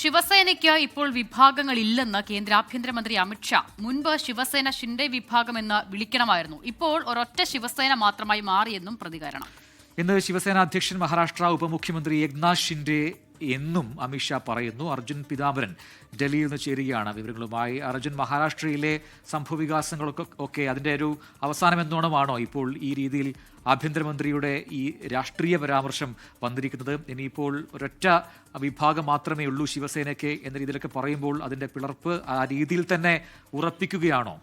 ശിവസേനയ്ക്ക് ഇപ്പോൾ വിഭാഗങ്ങളില്ലെന്ന് കേന്ദ്ര ആഭ്യന്തരമന്ത്രി അമിത്ഷാ. മുൻപ് ശിവസേന ഷിൻഡെ വിഭാഗമെന്ന് വിളിക്കണമായിരുന്നു. ഇപ്പോൾ ഒരൊറ്റ ശിവസേന മാത്രമായി മാറിയെന്നും പ്രതികരണം. ഇന്ന് ശിവസേന അധ്യക്ഷൻ മഹാരാഷ്ട്ര ഉപമുഖ്യമന്ത്രി ഏക്നാഥ് ഷിൻഡെ എന്നും അമിത്ഷാ പറയുന്നു. അർജുൻ പിതാംബരൻ ഡൽഹിയിൽ നിന്ന് ചേരുകയാണ് വിവരങ്ങളുമായി. അർജുൻ, മഹാരാഷ്ട്രയിലെ സംഭവവികാസങ്ങളൊക്കെ അതിൻ്റെ ഒരു അവസാനം എന്നോണമാണോ ഇപ്പോൾ ഈ രീതിയിൽ ആഭ്യന്തരമന്ത്രിയുടെ ഈ രാഷ്ട്രീയ പരാമർശം വന്നിരിക്കുന്നത്? ഇനിയിപ്പോൾ ഒരൊറ്റ വിഭാഗം മാത്രമേ ഉള്ളൂ ശിവസേനയ്ക്ക് എന്ന രീതിയിലൊക്കെ പറയുമ്പോൾ അതിൻ്റെ പിളർപ്പ് ആ രീതിയിൽ തന്നെ ഉറപ്പിക്കുകയാണോ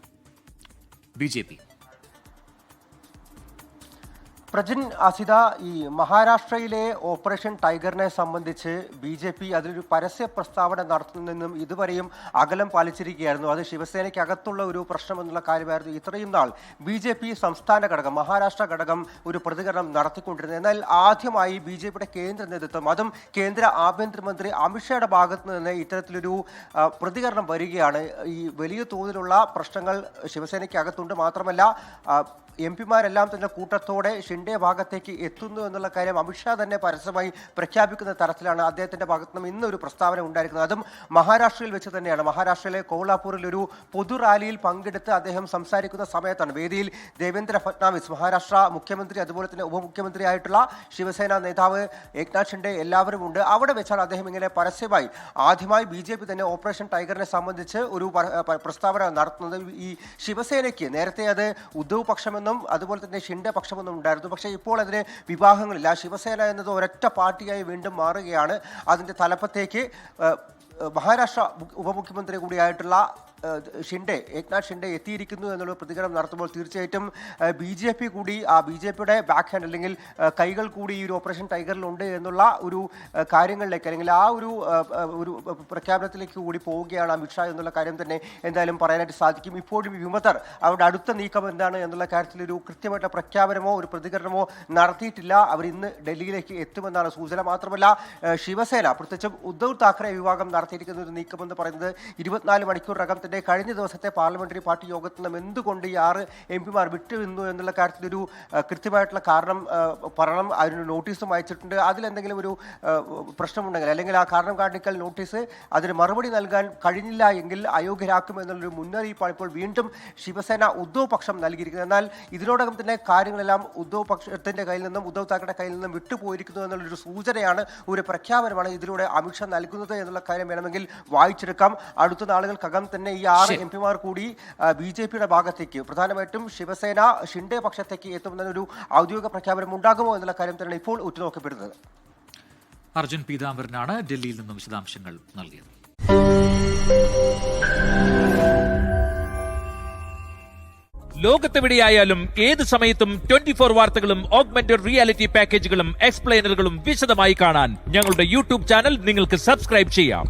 BJP? പ്രജിൻ അസിത, ഈ മഹാരാഷ്ട്രയിലെ ഓപ്പറേഷൻ ടൈഗറിനെ സംബന്ധിച്ച് BJP അതിലൊരു പരസ്യ പ്രസ്താവന നടത്തുന്നതെന്നും ഇതുവരെയും അകലം പാലിച്ചിരിക്കുകയായിരുന്നു. അത് ശിവസേനയ്ക്കകത്തുള്ള ഒരു പ്രശ്നം എന്നുള്ള കാര്യമായിരുന്നു ഇത്രയും നാൾ BJP സംസ്ഥാന ഘടകം, മഹാരാഷ്ട്ര ഘടകം ഒരു പ്രതികരണം നടത്തിക്കൊണ്ടിരുന്നത്. എന്നാൽ ആദ്യമായി BJPയുടെ കേന്ദ്ര നേതൃത്വം, അതും കേന്ദ്ര ആഭ്യന്തരമന്ത്രി അമിത്ഷായുടെ ഭാഗത്ത് നിന്ന് ഇത്തരത്തിലൊരു പ്രതികരണം വരികയാണ്. ഈ വലിയ തോതിലുള്ള പ്രശ്നങ്ങൾ ശിവസേനയ്ക്കകത്തുണ്ട്. മാത്രമല്ല MP-മാരെല്ലാം തന്നെ കൂട്ടത്തോടെ ഷിൻഡെ ഭാഗത്തേക്ക് എത്തുന്നു എന്നുള്ള കാര്യം അമിത്ഷാ തന്നെ പരസ്യമായി പ്രഖ്യാപിക്കുന്ന തരത്തിലാണ് അദ്ദേഹത്തിന്റെ ഭാഗത്തു നിന്നും ഇന്നൊരു പ്രസ്താവന ഉണ്ടായിരിക്കുന്നത്. അതും മഹാരാഷ്ട്രയിൽ വെച്ച് തന്നെയാണ്. മഹാരാഷ്ട്രയിലെ കോലാപൂരിൽ ഒരു പൊതു റാലിയിൽ പങ്കെടുത്ത് അദ്ദേഹം സംസാരിക്കുന്ന സമയത്താണ് വേദിയിൽ ദേവേന്ദ്ര ഫട്നാവിസ്, മഹാരാഷ്ട്ര മുഖ്യമന്ത്രി, അതുപോലെ തന്നെ ഉപമുഖ്യമന്ത്രിയായിട്ടുള്ള ശിവസേന നേതാവ് ഏക്നാഥ് ഷിൻഡെ എല്ലാവരും ഉണ്ട്. അവിടെ വെച്ചാണ് അദ്ദേഹം ഇങ്ങനെ പരസ്യമായി ആദ്യമായി BJP തന്നെ ഓപ്പറേഷൻ ടൈഗറിനെ സംബന്ധിച്ച് ഒരു പ്രസ്താവന നടത്തുന്നത്. ഈ ശിവസേനയ്ക്ക് നേരത്തെ അത് ഉദ്ധവ് പക്ഷമെന്നും അതുപോലെ തന്നെ ഷിൻഡെ പക്ഷമെന്നും ഉണ്ടായിരുന്നു. പക്ഷേ ഇപ്പോൾ അതിന് വിഭാഗങ്ങളില്ല. ശിവസേന എന്നത് ഒരൊറ്റ പാർട്ടിയായി വീണ്ടും മാറുകയാണ്. അതിൻ്റെ തലപ്പത്തേക്ക് മഹാരാഷ്ട്ര ഉപമുഖ്യമന്ത്രി കൂടിയായിട്ടുള്ള ഏക്നാഥ് ഷിൻഡെ എത്തിയിരിക്കുന്നു എന്നുള്ള പ്രതികരണം നടത്തുമ്പോൾ തീർച്ചയായിട്ടും BJP കൂടി BJPയുടെ ബാക്ക് ഹാൻഡ് അല്ലെങ്കിൽ കൈകൾ കൂടി ഈ ഒരു ഓപ്പറേഷൻ ടൈഗറിലുണ്ട് എന്നുള്ള ഒരു കാര്യങ്ങളിലേക്ക് അല്ലെങ്കിൽ ആ ഒരു പ്രഖ്യാപനത്തിലേക്ക് കൂടി പോവുകയാണ് അമിത്ഷാ എന്നുള്ള കാര്യം തന്നെ എന്തായാലും പറയാനായിട്ട് സാധിക്കും. ഇപ്പോഴും വിമതർ അവരുടെ അടുത്ത നീക്കം എന്താണ് എന്നുള്ള കാര്യത്തിൽ ഒരു കൃത്യമായിട്ടുള്ള പ്രഖ്യാപനമോ ഒരു പ്രതികരണമോ നടത്തിയിട്ടില്ല. അവർ ഇന്ന് ഡൽഹിയിലേക്ക് എത്തുമെന്നാണ് സൂചന. മാത്രമല്ല ശിവസേന, പ്രത്യേകിച്ചും ഉദ്ധവ് താക്കറെ വിഭാഗം നടത്തിയിരിക്കുന്ന ഒരു നീക്കമെന്ന് പറയുന്നത് 24 മണിക്കൂറിനകം തന്നെ കഴിഞ്ഞ ദിവസത്തെ പാർലമെന്ററി പാർട്ടി യോഗത്തിൽ നിന്നും എന്തുകൊണ്ട് ഈ 6 MP-മാർ വിട്ടുനിന്നു എന്നുള്ള കാര്യത്തിലൊരു കൃത്യമായിട്ടുള്ള കാരണം പറയണം. അതിന് നോട്ടീസും അയച്ചിട്ടുണ്ട്. അതിലെന്തെങ്കിലും ഒരു പ്രശ്നമുണ്ടെങ്കിൽ അല്ലെങ്കിൽ ആ കാരണം കാണിക്കൽ നോട്ടീസ് അതിന് മറുപടി നൽകാൻ കഴിഞ്ഞില്ല എങ്കിൽ അയോഗ്യരാക്കും എന്നുള്ളൊരു മുന്നറിയിപ്പാണ് ഇപ്പോൾ വീണ്ടും ശിവസേന ഉദ്ധവ് പക്ഷം നൽകിയിരിക്കുന്നത്. എന്നാൽ ഇതിനോടകം തന്നെ കാര്യങ്ങളെല്ലാം ഉദ്ധവ് പക്ഷത്തിന്റെ കയ്യിൽ നിന്നും ഉദ്ധവ് താക്കറെ കയ്യിൽ നിന്നും വിട്ടുപോയിരിക്കുന്നു എന്നുള്ളൊരു സൂചനയാണ്, ഒരു പ്രഖ്യാപനമാണ് ഇതിലൂടെ അമിത്ഷാ നൽകുന്നത് എന്നുള്ള കാര്യം വേണമെങ്കിൽ വായിച്ചെടുക്കാം. അടുത്ത നാളുകൾക്കകം തന്നെ ഈ 6 MP-മാർ കൂടി BJPയുടെ ഭാഗത്തേക്ക്, പ്രധാനമായിട്ടും ശിവസേന ഷിൻഡെ പക്ഷത്തേക്ക് എത്തുമെന്നൊരു ഔദ്യോഗിക പ്രഖ്യാപനം ഉണ്ടാകുമോ എന്നുള്ള കാര്യം തന്നെയാണ് ഇപ്പോൾ ഉറ്റുനോക്കപ്പെടുന്നത്. അർജുൻ പീതാംബരനാണ് ഡൽഹിയിൽ നിന്നും വിശദാംശങ്ങൾ നൽകിയത്. ലോകത്തെവിടെയായാലും ഏത് സമയത്തും 24 വാർത്തകളും ഓഗ്മെന്റഡ് റിയാലിറ്റി പാക്കേജുകളും എക്സ്പ്ലെയിനറുകളും വിശദമായി കാണാൻ ഞങ്ങളുടെ YouTube ചാനൽ നിങ്ങൾക്ക് സബ്സ്ക്രൈബ് ചെയ്യാം.